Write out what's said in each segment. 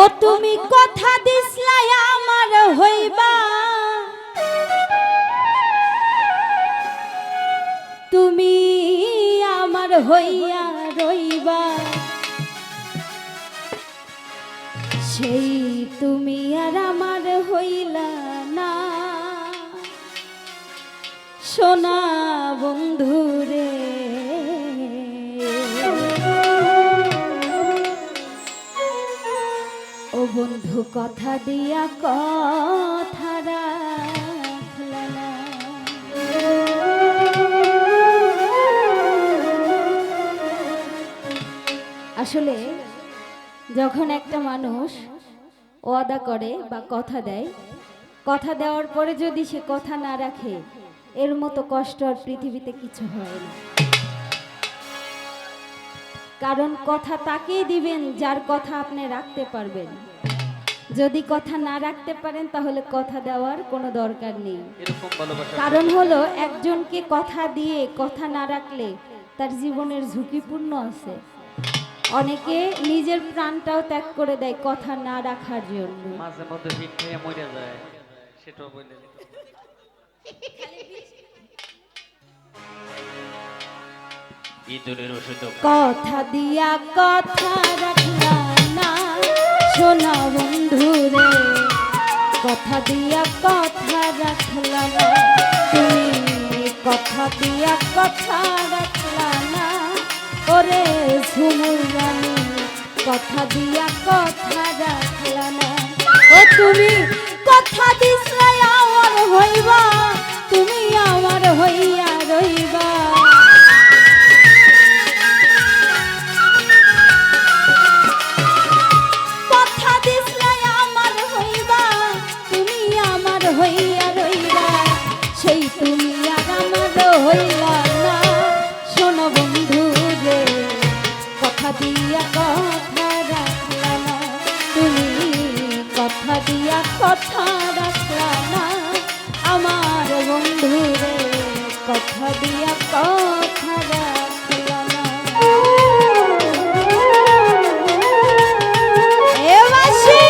ও তুমি কথা দিছলাই আমার হইবা, তুমি আমার হইয়া রইবা, সেই তুমি আর আমার হইলা না। সোনা বন্ধুরে ও বন্ধু কথা দিয়া কথা রাখলা না। আসলে যখন একটা মানুষ ওয়াদা করে বা কথা দেয়, কথা দেওয়ার পরে যদি সে কথা না রাখে, এর মতো কষ্ট আর পৃথিবীতে কিছু হয় না। কারণ কথা তাকেই দিবেন যার কথা আপনি রাখতে পারবেন। যদি কথা না রাখতে পারেন তাহলে কথা দেওয়ার কোনো দরকার নেই। কারণ হলো একজনকে কথা দিয়ে কথা না রাখলে তার জীবনের ঝুঁকিপূর্ণ আছে। অনেকে নিজের প্রাণটাও ত্যাগ করে দেয় কথা না রাখার জন্য। মাঝে মধ্যে হিট খেয়ে মরে যায়, সেটাও বলে দিত। কথা দিয়া কথা রাখলা না সোনা বন্ধুরে, কথা দিয়া কথা রাখলা না, তুমি কথা দিয়া কথা রাখলা না। ওরে ঝুমুর রানী কথা দিয়া কথা রাখলা না। ও তুমি কথা দিছলাই আমার হইবা, তুমি আমার হইয়া রইবা, কথা দিছলাই আমার হইবা, তুমি আমার হইয়া রইবা, সেই তুমি আর আমার হইলা না। শোনো বন্ধু রে কথা দিয়া কথা রাখলা না, তুমি কথা দিয়া কথা রাখলা না। আমার বন্ধু রে কথা দিয়া কথা রাখলা না। এ বাসি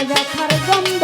ব্যথার গন্ধ